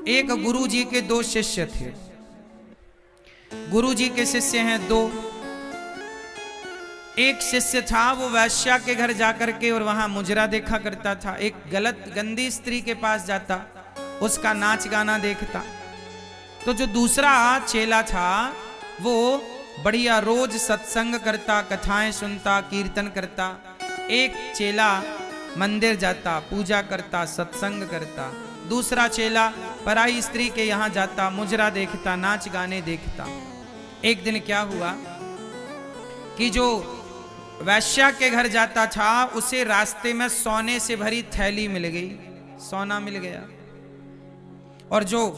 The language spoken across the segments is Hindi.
एक गुरु जी के दो शिष्य थे। गुरु जी के शिष्य हैं दो। एक शिष्य था वो वैश्या के घर जाकर के और वहां मुजरा देखा करता था। एक गलत गंदी स्त्री के पास जाता, उसका नाच गाना देखता। तो जो दूसरा चेला था वो बढ़िया रोज सत्संग करता, कथाएं सुनता, कीर्तन करता। एक चेला मंदिर जाता, पूजा करता, सत्संग करता। दूसरा चेला पराई स्त्री के यहाँ जाता, मुजरा देखता, नाच गाने देखता। एक दिन क्या हुआ कि जो वैश्या के घर जाता था उसे रास्ते में सोने से भरी थैली मिल गई, सोना मिल गया। और जो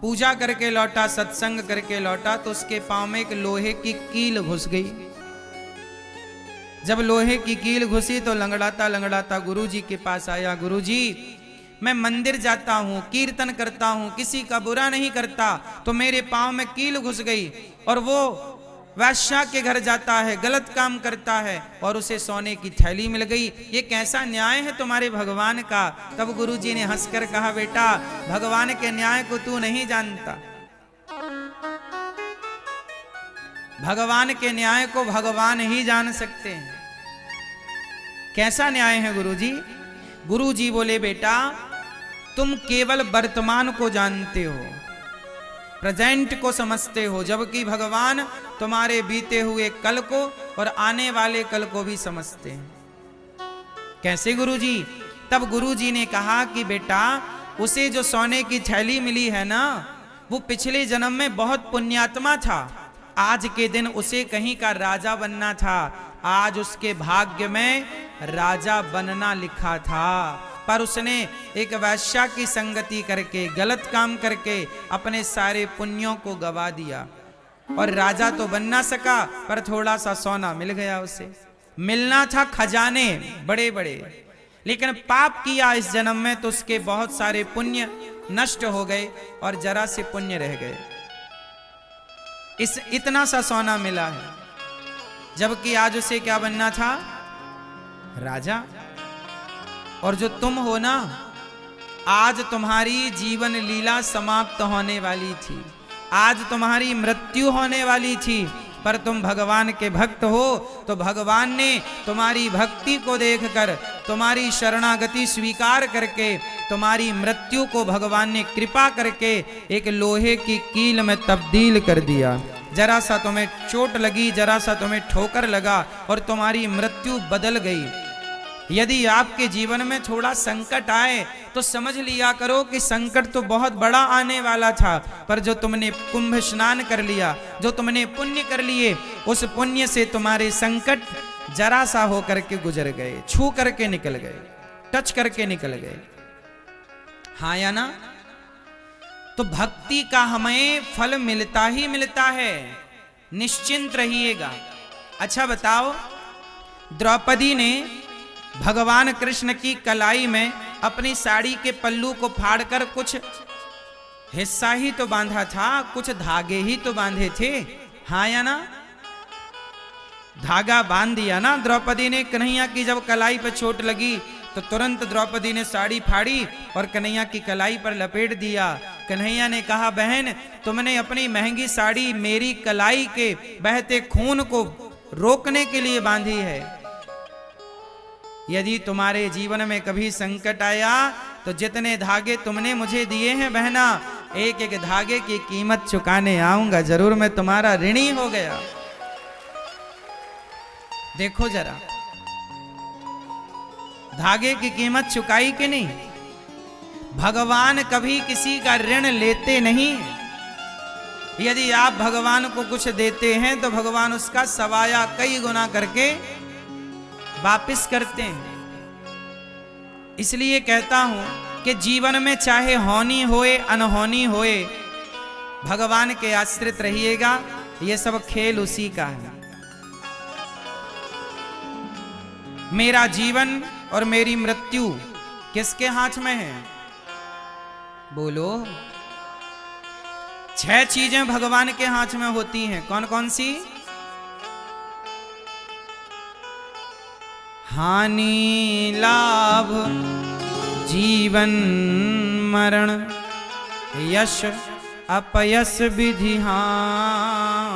पूजा करके लौटा, सत्संग करके लौटा, तो उसके पांव में एक लोहे की कील घुस गई। जब लोहे की कील घुसी तो लंगड़ाता लंगड़ाता गुरुजी के पास आया। गुरुजी, मैं मंदिर जाता हूँ, कीर्तन करता हूँ, किसी का बुरा नहीं करता, तो मेरे पांव में कील घुस गई। और वो वैश्या के घर जाता है, गलत काम करता है और उसे सोने की थैली मिल गई। ये कैसा न्याय है तुम्हारे भगवान का? तब गुरुजी ने हंसकर कहा, बेटा, भगवान के न्याय को तू नहीं जानता। भगवान के न्याय को भगवान ही जान सकते हैं। कैसा न्याय है गुरुजी? गुरुजी बोले, बेटा, तुम केवल वर्तमान को जानते हो, प्रेजेंट को समझते हो, जबकि भगवान तुम्हारे बीते हुए कल को और आने वाले कल को भी समझते हैं। कैसे गुरुजी? तब गुरुजी ने कहा कि बेटा, उसे जो सोने की थैली मिली है ना, वो पिछले जन्म में बहुत पुण्यात्मा था। आज के दिन उसे कहीं का राजा बनना था। आज उसके भाग्य में राजा बनना लिखा था, पर उसने एक वैश्या की संगति करके, गलत काम करके अपने सारे पुण्यों को गवा दिया। और राजा तो बन ना सका, पर थोड़ा सा सोना मिल गया उसे। मिलना था खजाने बड़े बड़े, लेकिन पाप किया इस जन्म में तो उसके बहुत सारे पुण्य नष्ट हो गए और जरा से पुण्य रह गए। इतना सा सोना मिला है, जबकि आज उसे क्या बनना था? राजा। और जो तुम हो ना, आज तुम्हारी जीवन लीला समाप्त होने वाली थी, आज तुम्हारी मृत्यु होने वाली थी, पर तुम भगवान के भक्त हो तो भगवान ने तुम्हारी भक्ति को देखकर, तुम्हारी शरणागति स्वीकार करके, तुम्हारी मृत्यु को भगवान ने कृपा करके एक लोहे की कील में तब्दील कर दिया। जरा सा तुम्हें चोट लगी, जरा सा तुम्हें ठोकर लगा और तुम्हारी मृत्यु बदल गई। यदि आपके जीवन में थोड़ा संकट आए तो समझ लिया करो कि संकट तो बहुत बड़ा आने वाला था, पर जो तुमने कुंभ स्नान कर लिया, जो तुमने पुण्य कर लिए, उस पुण्य से तुम्हारे संकट जरा सा होकर के गुजर गए, छू करके निकल गए, टच करके निकल गए। हाँ या ना? तो भक्ति का हमें फल मिलता ही मिलता है, निश्चिंत रहिएगा। अच्छा बताओ, द्रौपदी ने भगवान कृष्ण की कलाई में अपनी साड़ी के पल्लू को फाड़कर कुछ हिस्सा ही तो बांधा था, कुछ धागे ही तो बांधे थे। हाँ या ना? धागा बांध दिया ना द्रौपदी ने। कन्हैया की जब कलाई पर चोट लगी तो तुरंत द्रौपदी ने साड़ी फाड़ी और कन्हैया की कलाई पर लपेट दिया। कन्हैया ने कहा, बहन, तुमने अपनी महंगी साड़ी मेरी कलाई के बहते खून को रोकने के लिए बांधी है। यदि तुम्हारे जीवन में कभी संकट आया तो जितने धागे तुमने मुझे दिए हैं बहना, एक एक धागे की कीमत चुकाने आऊंगा जरूर, मैं तुम्हारा ऋणी हो गया। देखो जरा, धागे की कीमत चुकाई कि नहीं? भगवान कभी किसी का ऋण लेते नहीं। यदि आप भगवान को कुछ देते हैं तो भगवान उसका सवाया कई गुना करके वापिस करते हैं। इसलिए कहता हूं कि जीवन में चाहे होनी होए अनहोनी होए, भगवान के आश्रित रहिएगा। ये सब खेल उसी का है। मेरा जीवन और मेरी मृत्यु किसके हाथ में है? बोलो। 6 चीजें भगवान के हाथ में होती हैं। कौन कौन सी? हानि लाभ जीवन मरण यश अपयश विधि हाथ।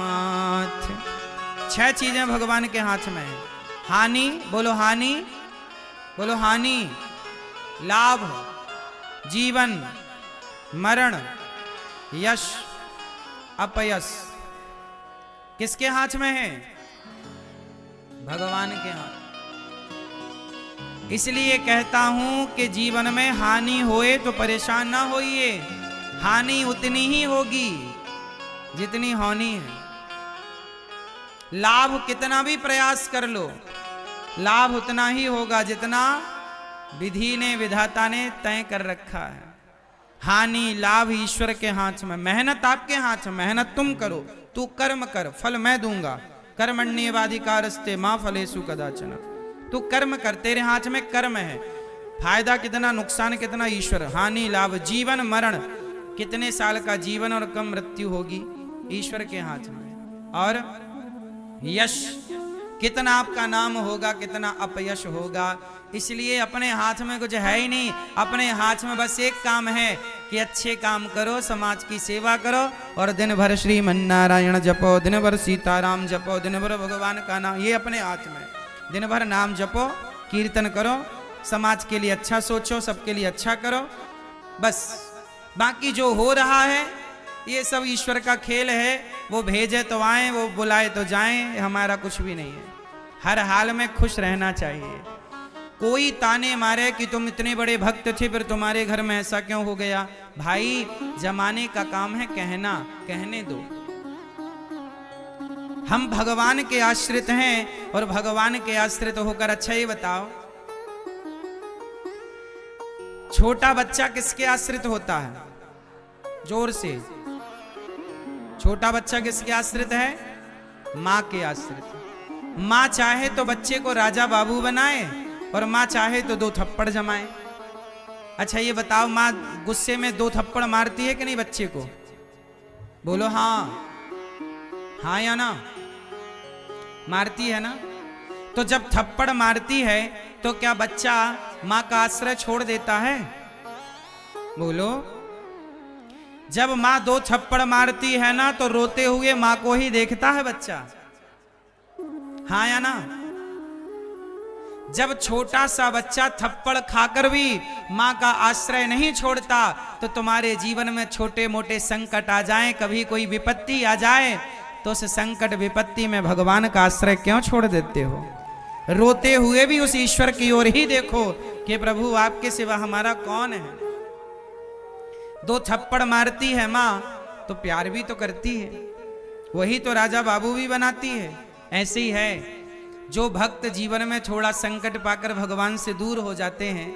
6 चीजें भगवान के हाथ में है। हानि, बोलो हानि, बोलो हानि, लाभ, जीवन, मरण, यश, अपयश। किसके हाथ में है? भगवान के हाथ। इसलिए कहता हूं कि जीवन में हानि होए तो परेशान ना होइए। हानि उतनी ही होगी जितनी होनी है। लाभ कितना भी प्रयास कर लो, लाभ उतना ही होगा जितना विधि ने, विधाता ने तय कर रखा है। हानि लाभ ईश्वर के हाथ में। मेहनत आपके हाथ में, मेहनत तुम करो, तू कर्म कर, फल मैं दूंगा। कर्मण्येवाधिकारस्ते मां फलेषु कदाचन। तू कर्म कर, तेरे हाथ में कर्म है। फायदा कितना, नुकसान कितना, ईश्वर। हानि लाभ, जीवन मरण, कितने साल का जीवन और कब मृत्यु होगी, ईश्वर के हाथ में। और यश, कितना आपका नाम होगा, कितना अपयश होगा। इसलिए अपने हाथ में कुछ है ही नहीं। अपने हाथ में बस एक काम है कि अच्छे काम करो, समाज की सेवा करो और दिन भर श्रीमन्नारायण जपो, दिन भर सीताराम जपो, दिन भर भगवान का नाम। ये अपने हाथ में। दिन भर नाम जपो, कीर्तन करो, समाज के लिए अच्छा सोचो, सबके लिए अच्छा करो, बस। बाकी जो हो रहा है ये सब ईश्वर का खेल है। वो भेजे तो आए, वो बुलाए तो जाएं, हमारा कुछ भी नहीं है। हर हाल में खुश रहना चाहिए। कोई ताने मारे कि तुम इतने बड़े भक्त थे फिर तुम्हारे घर में ऐसा क्यों हो गया, भाई जमाने का काम है कहना, कहने दो। हम भगवान के आश्रित हैं और भगवान के आश्रित होकर, अच्छा ये बताओ, छोटा बच्चा किसके आश्रित होता है? जोर से। छोटा बच्चा किसके आश्रित है? माँ के आश्रित। माँ चाहे तो बच्चे को राजा बाबू बनाए और माँ चाहे तो 2 थप्पड़ जमाए। अच्छा ये बताओ, माँ गुस्से में 2 थप्पड़ मारती है कि नहीं बच्चे को? बोलो हाँ, हाँ या ना? मारती है ना? तो जब थप्पड़ मारती है तो क्या बच्चा माँ का आश्रय छोड़ देता है? बोलो। जब माँ 2 थप्पड़ मारती है ना तो रोते हुए माँ को ही देखता है बच्चा, हाँ या ना? जब छोटा सा बच्चा थप्पड़ खाकर भी माँ का आश्रय नहीं छोड़ता तो तुम्हारे जीवन में छोटे मोटे संकट आ जाएं, कभी कोई विपत्ति आ जाए तो उस संकट विपत्ति में भगवान का आश्रय क्यों छोड़ देते हो? रोते हुए भी उस ईश्वर की ओर ही देखो कि प्रभु आपके सिवा हमारा कौन है। 2 थप्पड़ मारती है माँ तो प्यार भी तो करती है, वही तो राजा बाबू भी बनाती है। ऐसे ही है, जो भक्त जीवन में थोड़ा संकट पाकर भगवान से दूर हो जाते हैं,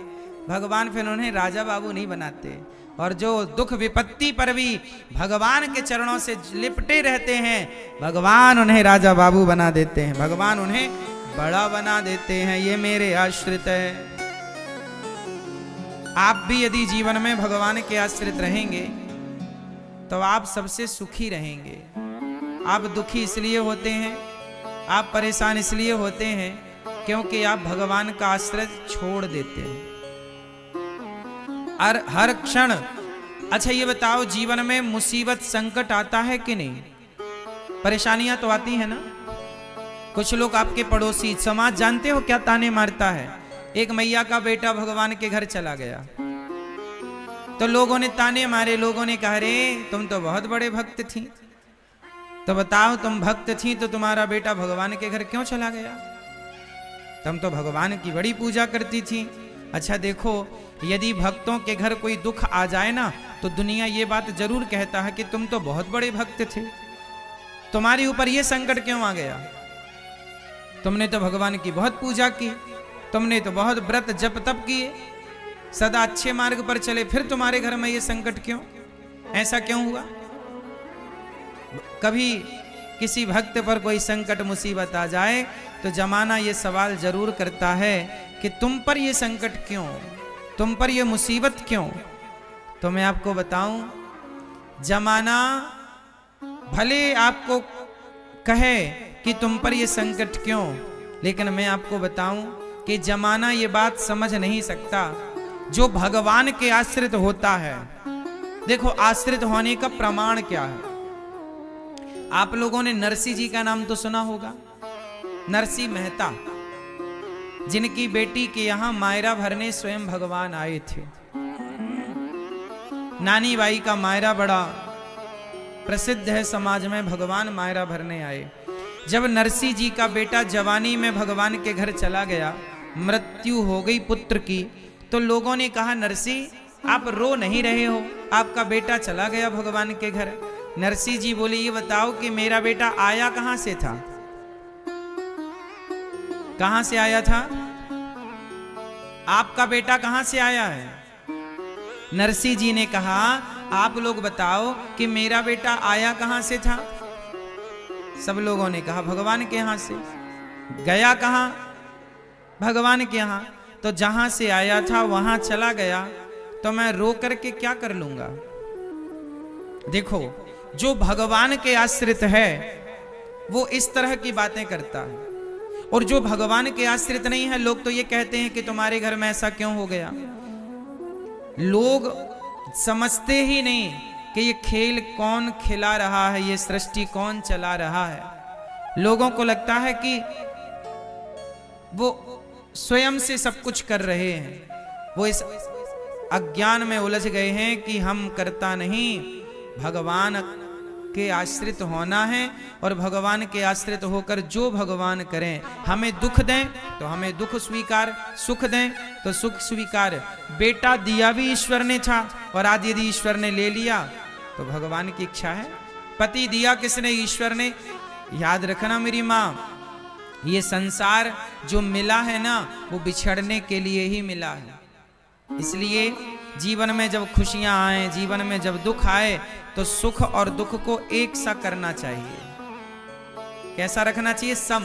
भगवान फिर उन्हें राजा बाबू नहीं बनाते। और जो दुख विपत्ति पर भी भगवान के चरणों से लिपटे रहते हैं, भगवान उन्हें राजा बाबू बना देते हैं, भगवान उन्हें बड़ा बना देते हैं। ये मेरे आश्रित है। आप भी यदि जीवन में भगवान के आश्रित रहेंगे तो आप सबसे सुखी रहेंगे। आप दुखी इसलिए होते हैं, आप परेशान इसलिए होते हैं क्योंकि आप भगवान का आश्रय छोड़ देते हैं और हर क्षण। अच्छा ये बताओ, जीवन में मुसीबत संकट आता है कि नहीं? परेशानियां तो आती है ना। कुछ लोग आपके पड़ोसी, समाज जानते हो क्या ताने मारता है? एक मैया का बेटा भगवान के घर चला गया तो लोगों ने ताने मारे, लोगों ने कहा रे तुम तो बहुत बड़े भक्त थी, तो बताओ तुम भक्त थी तो तुम्हारा बेटा भगवान के घर क्यों चला गया? तुम तो भगवान की बड़ी पूजा करती थी। अच्छा देखो, यदि भक्तों के घर कोई दुख आ जाए ना तो दुनिया ये बात जरूर कहता है कि तुम तो बहुत बड़े भक्त थे, तुम्हारे ऊपर ये संकट क्यों आ गया? तुमने तो भगवान की बहुत पूजा की, तुमने तो बहुत व्रत जप तप किए, सदा अच्छे मार्ग पर चले, फिर तुम्हारे घर में ये संकट क्यों? ऐसा क्यों हुआ? कभी किसी भक्त पर कोई संकट मुसीबत आ जाए तो जमाना ये सवाल जरूर करता है कि तुम पर ये संकट क्यों, तुम पर ये मुसीबत क्यों? तो मैं आपको बताऊं, जमाना भले आपको कहे कि तुम पर ये संकट क्यों, लेकिन मैं आपको बताऊं कि जमाना ये बात समझ नहीं सकता। जो भगवान के आश्रित होता है देखो आश्रित होने का प्रमाण क्या है। आप लोगों ने नरसिंह जी का नाम तो सुना होगा। नरसिंह मेहता, जिनकी बेटी के यहां मायरा भरने स्वयं भगवान आए थे। नानी बाई का मायरा बड़ा प्रसिद्ध है समाज में, भगवान मायरा भरने आए। जब नरसिंह जी का बेटा जवानी में भगवान के घर चला गया, मृत्यु हो गई पुत्र की, तो लोगों ने कहा नरसिंह आप रो नहीं रहे हो, आपका बेटा चला गया भगवान के घर। नरसिंह जी बोले ये बताओ कि मेरा बेटा आया कहां से था, कहां से आया था, आपका बेटा कहां से आया है। नरसिंह जी ने कहा आप लोग बताओ कि मेरा बेटा आया कहां से था। सब लोगों ने कहा भगवान के यहां से। गया कहां, भगवान के यहां। तो जहां से आया था वहां चला गया, तो मैं रो करके क्या कर लूंगा। देखो जो भगवान के आश्रित है वो इस तरह की बातें करता है, और जो भगवान के आश्रित नहीं है, लोग तो ये कहते हैं कि तुम्हारे घर में ऐसा क्यों हो गया। लोग समझते ही नहीं कि ये खेल कौन खिला रहा है, ये सृष्टि कौन चला रहा है। लोगों को लगता है कि वो स्वयं से सब कुछ कर रहे हैं। वो इस अज्ञान में उलझ गए हैं कि हम करता नहीं, भगवान के आश्रित होना है, और भगवान के आश्रित होकर जो भगवान करें, हमें दुख दें तो हमें दुख स्वीकार, सुख दें तो सुख स्वीकार। बेटा दिया भी ईश्वर ने था, और आज यदि ईश्वर ने ले लिया तो भगवान की इच्छा है। पति दिया किसने, ईश्वर ने। याद रखना मेरी माँ, ये संसार जो मिला है ना, वो बिछड़ने के लिए ही मिला है। इसलिए जीवन में जब खुशियां आए, जीवन में जब दुख आए, तो सुख और दुख को एक सा करना चाहिए। कैसा रखना चाहिए, सम।